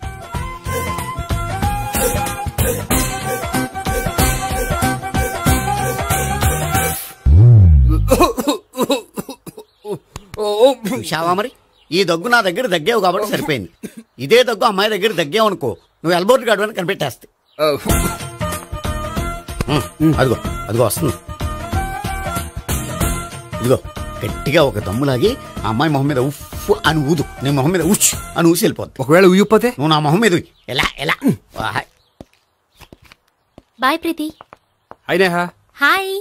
చూశావా మరి, ఈ దగ్గు నా దగ్గర దగ్గేవు కాబట్టి సరిపోయింది. ఇదే దగ్గు అమ్మాయి దగ్గర దగ్గేవు అనుకో, నువ్వు ఎల్బోర్డ్ గార్డు అని కనిపెట్టేస్తే. అదిగో అదిగో వస్తుంది. ఇదిగో గట్టిగా ఒక దమ్ములాగి ఆ అమ్మాయి మొహం మీద ఉఫ్ అని ఊదు. నీ మొహం మీద ఉచ్ అని ఊసి వెళ్ళిపోద్ది. ఒకవేళ ఊయకపోతే నువ్వు నా మొహం మీద ఎలా ఎలా. బాయ్ ప్రీతి. అయినా హాయ్.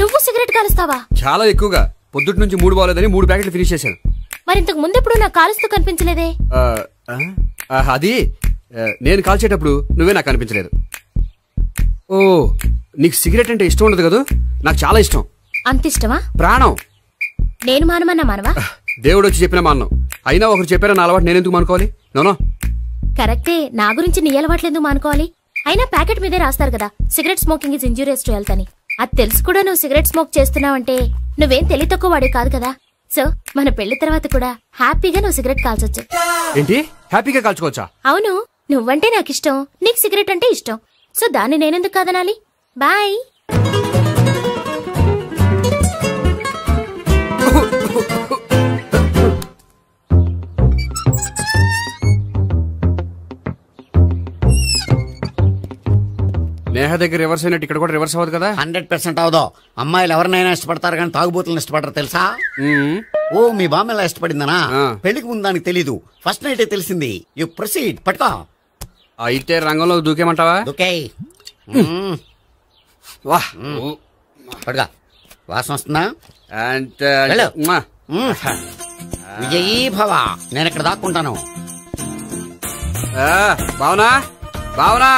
నువ్వు సిగరెట్ కాలుస్తావా? చాలా ఎక్కువగా. పొద్దుటి నుంచి 3 బాలేదని 3 ప్యాకెట్లు ఫినిష్ చేశాను. మరి ఇంతకు ముందెప్పుడు నాకు కాలుస్తూ కనిపించలేదే? అది నేను కాల్చేటప్పుడు నువ్వే నాకు కనిపించలేదు. ఓ, నీకు సిగరెట్ అంటే ఇష్టం ఉండదు కదా? నాకు చాలా ఇష్టం. అంత ఇష్టమా? ప్రాణం. నేను మానమన్నా మానవా? దేవుడు వచ్చి చెప్పిన మానం. అయినా ఒకరు చెప్పారా నా అలవాటు నేనెందుకు మానుకోవాలి? నోనో. కరెక్టే, నా గురించి నీ అలవాట్లు ఎందుకు మానుకోవాలి? అయినా ప్యాకెట్ మీదే రాస్తారు కదా, cigarette smoking is injurious to health అని. అది తెలుసు కూడా నువ్వు సిగరెట్ స్మోక్ చేస్తున్నావంటే నువ్వేం తెలివి తక్కువ వాడే కాదు కదా. సో మన పెళ్లి తర్వాత కూడా హ్యాపీగా నువ్వు సిగరెట్ కాల్చొచ్చు. ఏంటి? హ్యాపీగా కాల్చుకోవచ్చా? అవును, నువ్వంటే నాకు ఇష్టం, నీకు సిగరెట్ అంటే ఇష్టం. సో దాన్ని నేనెందుకు కాదనాలి? బాయ్. నేహ దగ్గర రివర్స్ అయినట్టు ఇక్కడ కూడా రివర్స్ అవ్వదు కదా? 100% అవదో. అమ్మాయిలు ఎవరినైనా ఇష్టపడతారు కానీ తాగుబోతులను ఇష్టపడరు తెలుసా? ఓ, మీ బామ్మ ఎలా ఇష్టపడిందనా? పెళ్లికి ముందు దానికి తెలీదు, ఫస్ట్ నైటే తెలిసింది. You proceed. పట్టుకో. అయితే రంగంలో దూకేమంటావా? దూకే. పట్టుగా. వాసన వస్తుందా? విజయీ భవ. నేను ఇక్కడ దాక్కుంటాను. Bhavana, Bhavana.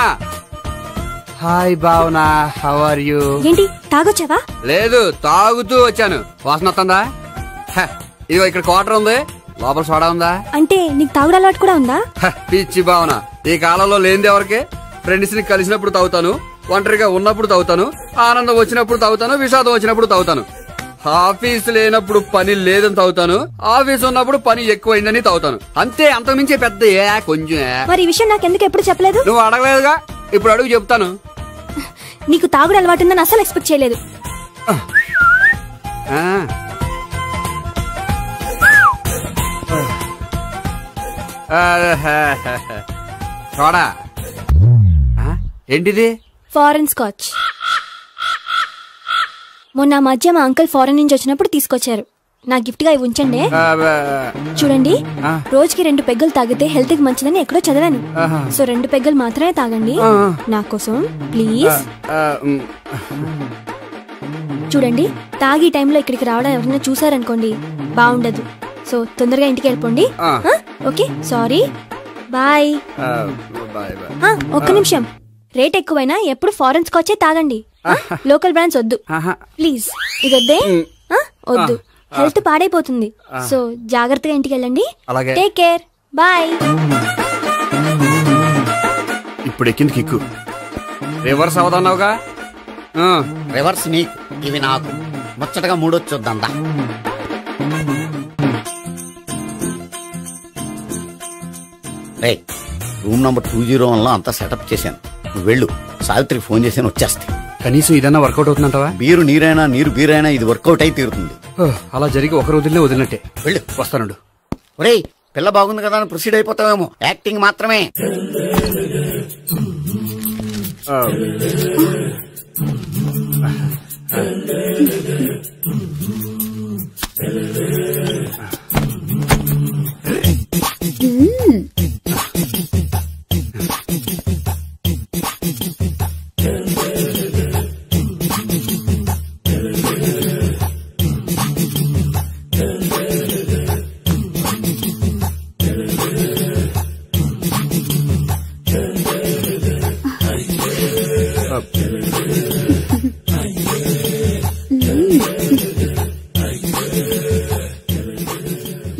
Hi Bhavana, how are you? ఏంటి తాగొచ్చావా? లేదు, తాగుతూ వచ్చాను. వాసన వస్తుందా? ఇదిగో ఇక్కడ క్వార్టర్ ఉంది, లోపల సోడా ఉందా? అంటే నీకు తాగుడు అలవాటు కూడా ఉందా? పిచ్చి భావన, ఈ కాలంలో లేనిది ఎవరికి? ఫ్రెండ్స్ ని కలిసినప్పుడు తాగుతాను, ఒంటరిగా ఉన్నప్పుడు తాగుతాను, ఆనందం వచ్చినప్పుడు తాగుతాను, విషాదం వచ్చినప్పుడు తాగుతాను. ఆఫీస్ లేనప్పుడు పని లేదని తాగుతాను, ఆఫీస్ ఉన్నప్పుడు పని ఎక్కువైందని తాగుతాను. అంతే, అంతకుమించే పెద్ద కొంచెం. మరి ఈ విషయం నాకెందుకు ఎప్పుడు చెప్పలేదు? నువ్వు అడగలేదుగా, ఇప్పుడు అడుగు చెప్తాను. నీకు తాగుడు అలవాటు ఉందని అసలు ఎక్స్పెక్ట్ చేయలేదు. చూడా, ఏంటిది? Foreign scotch. మొన్న మధ్య మా అంకుల్ ఫారెన్ నుంచి వచ్చినప్పుడు తీసుకొచ్చారు. నా గిఫ్ట్ గా ఇవి ఉంచండి. చూడండి, రోజుకి 2 పెగ్గులు తాగితే హెల్త్ కి మంచిదని ఎక్కడో చదివాను. సో 2 పెగ్గులు మాత్రమే తాగండి నా కోసం ప్లీజ్. చూడండి, తాగి టైంలో ఇక్కడికి రావడం ఎవరైనా చూసారనుకోండి బాగుండదు. సో తొందరగా ఇంటికి వెళ్ళిపోండి. Okay, sorry, bye. ఒక్క నిమిషం, రేట్ ఎక్కువైనా ఎప్పుడు ఫారెన్ స్కాచే తాగండి, లోకల్ బ్రాండ్స్ వద్దు ప్లీజ్. ఇది వద్దే, వద్దు, హెల్త్ పాడైపోతుంది. సో జాగ్రత్తగా ఇంటికి వెళ్ళండి. Take care, bye. ఇప్పుడు ఎక్కింది కిక్కు. రివర్స్ అవదన్నావుగా? రివర్స్ నీకు, ఇవి నాకు. ముచ్చటగా మూడొచ్చొద్దా? రూమ్ నంబర్ 201 లో అంతా సెటప్ చేశాను. నువ్వు వెళ్ళు, సావిత్రికి ఫోన్ చేశాను, వచ్చేస్తే. కనీసం ఇదన్నా వర్కౌట్ అవుతుందంటావా? బీరు నీరైనా నీరు బీరైనా ఇది వర్కౌట్ అయి తీరుతుంది. అలా జరిగి ఒక రోజులే వదిలినట్టే. వెళ్ళు, వస్తానుండు. ఒరేయ్, పిల్ల బాగుంది కదా అని ప్రొసీడ్ అయిపోతావేమో. యాక్టింగ్ మాత్రమే.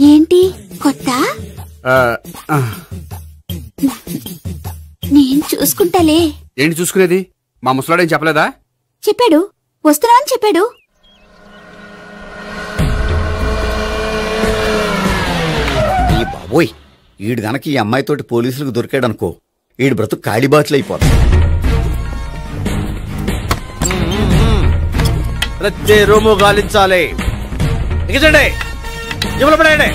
ఏంటి కొత్త? నేను చూసుకుంటాలే. ఏంటి చూసుకునేది? మా ముసలాడేం చెప్పలేదా? చెప్పాడు, వస్తున్నా అని చెప్పాడు. ఈ బాబోయ్, ఈడు గనక ఈ అమ్మాయితోటి పోలీసులకు దొరికాడనుకో, ఈడు బ్రతుకు కాళీబాతులు అయిపోతాడు. ప్రతి రూము గాలించాలి. ఎగచండి, జమల పడండి.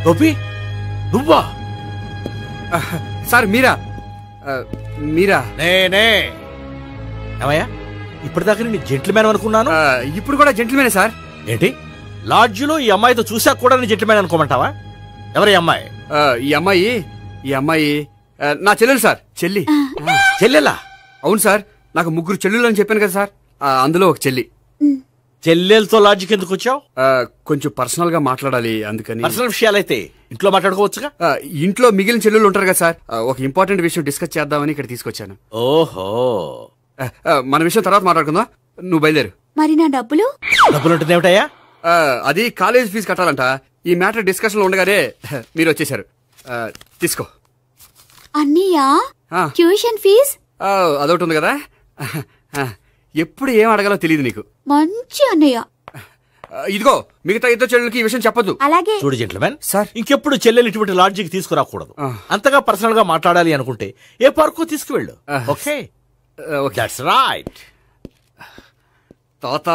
గోపి, నువ్వా? సార్ మీరా? మీరా? నేనే. ఏమయ్యా, ఇప్పటిదాకా నేను జెంట్లమ్యాన్ అనుకున్నాను. ఇప్పుడు కూడా జెంట్లమ్యానే సార్. ఏంటి, లాడ్జిలో ఈ అమ్మాయితో చూసాక కూడా నేను జెంట్లమ్యాన్ అనుకోమంటావా? ఎవరి అమ్మాయి? ఈ అమ్మాయి నా చెల్లెలు సార్. చెల్లి. చెల్లెలా? అవును సార్, నాకు 3 చెల్లెలు అని చెప్పాను కదా సార్, అందులో ఒక చెల్లి. చెల్లెలతో లాడ్జికి ఎందుకు వచ్చావు? కొంచెం పర్సనల్ గా మాట్లాడాలి అందుకని. పర్సనల్ విషయాలైతే ఇంట్లో మాట్లాడుకోవచ్చుగా. ఇంట్లో మిగిలిన చెల్లెలు ఉంటారు కదా సార్, ఒక ఇంపార్టెంట్ విషయం డిస్కస్ చేద్దామని ఇక్కడ తీసుకొచ్చాను. ఓహో, మన విషయం తర్వాత మాట్లాడుకుందాం, నువ్వు బయలుదేరు. మరి నా డబ్బులు? డబ్బులు ఉంటుందేమిటయ్యా? అది కాలేజ్ ఫీజు కట్టాలంట. ఈ మ్యాటర్ డిస్కషన్ లో ఉండగానే మీరు వచ్చేసారు. తీసుకో. అన్నయ్యా, ట్యూషన్ ఫీజ్? అదొకటి ఉంది కదా, ఎప్పుడు ఏం అడగాలో తెలియదు నీకు. మంచి అన్నయ్య. ఇదిగో మిగతా ఇద్దరు చెల్లెలకి ఈ విషయం చెప్పొద్దు. అలాగే. చూడు జెంట్లమెన్, సార్ ఇంకెప్పుడు చెల్లెలు ఇటువంటి లాడ్జికి తీసుకురాకూడదు. అంతగా పర్సనల్ గా మాట్లాడాలి అనుకుంటే ఏ పార్కు తీసుకువెళ్ళు. Okay, that's right. తాత